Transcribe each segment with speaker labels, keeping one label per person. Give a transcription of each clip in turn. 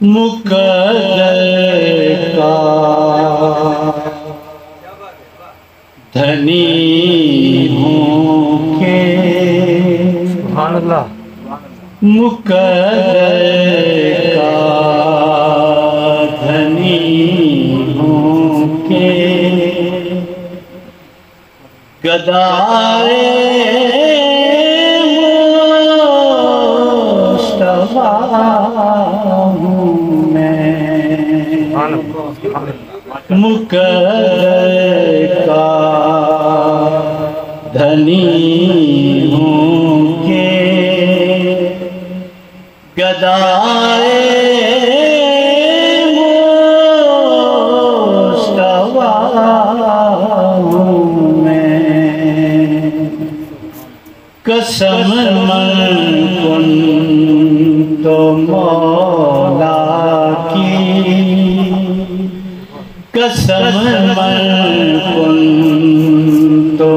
Speaker 1: मुकद्दर का धनी हूँ के सुभान अल्लाह। मुकद्दर का धनी हूँ के गदाए मुस्तफा हूँ मैं। मुकद्दर का धनी हूँ के गदाए मुस्तफा हूँ मैं। कसम मन कुन तो मौला की, कसम मन कुन तो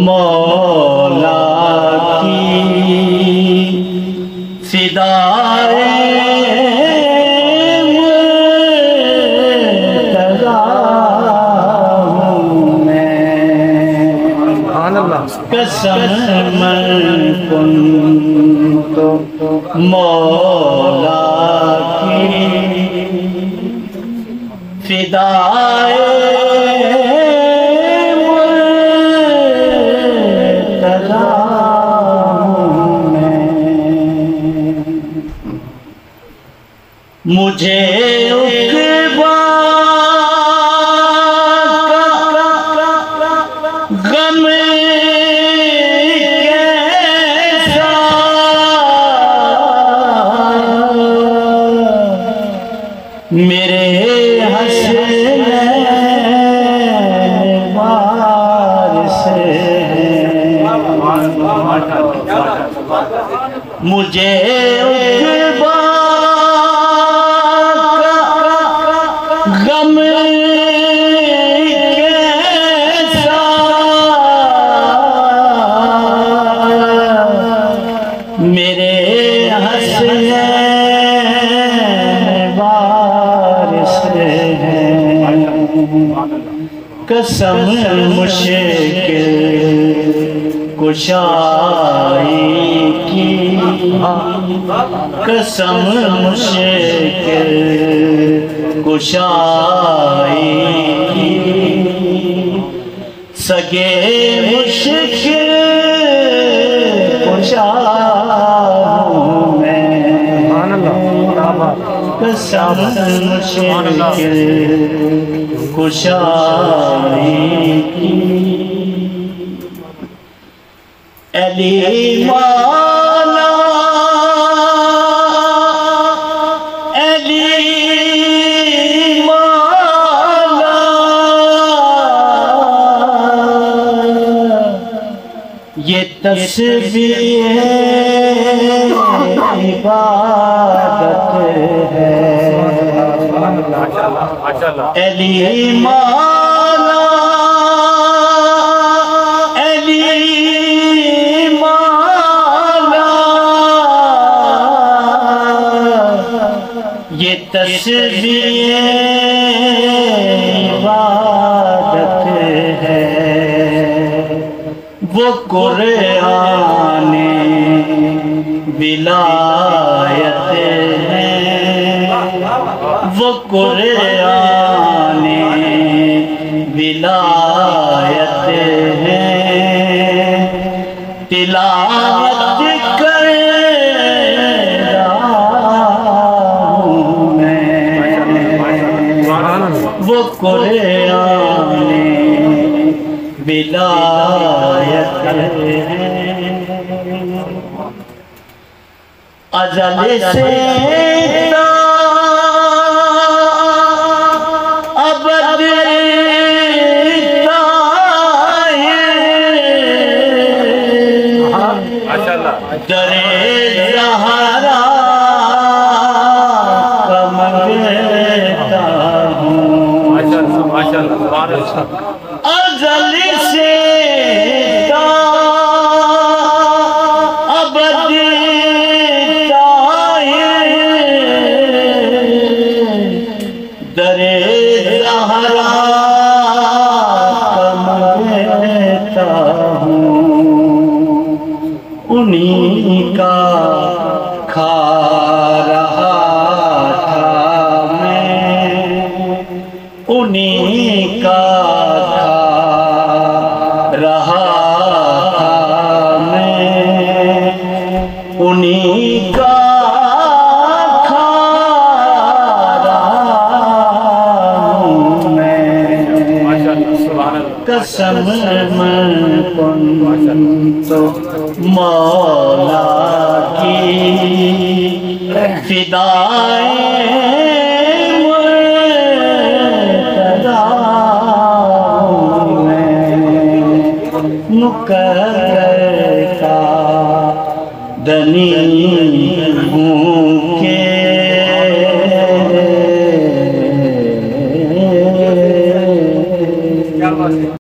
Speaker 1: मौला की फिदाए मुर्तज़ा हूँ मैं। कसम मन कुन तो मौला की फिदाए मुर्तज़ा हूँ मैं। मुझे उक़बा का गम कैसा, मेरे हसनैन वारिस हैं। मुझे उक़बा का गम कैसा, मेरे हसनैन वारिस हैं। कसम मुश्किल कुशाई की, कसम मुश्किल कुशाई की सगे मुश्किल कुशा हूँ मैं। कसम मुश्किल कुशाई की अली मौला, अली मौला, ये तस्बीह इबादत है। अली मौला, अली मौला, ये तस्बीह इबादत है। वो कुरान विलायत है, वो कुरान विलायत है। तिलावत कर रहा हूँ मैं, वो कुरान विलायत है। अज़ल से अबद दरे ज़हरा का मंगता हूँ। अज़ल से अबद दरे ज़हरा का मंगता हूँ। उन्हीं का खा रहा था मैं, उन्हीं का खा रहा था मैं, उन्हीं का खा रहा हूँ मैं। कसम मन तो मौला की फिदाए मुर्तज़ा मैं, मुक़र्रर का दनी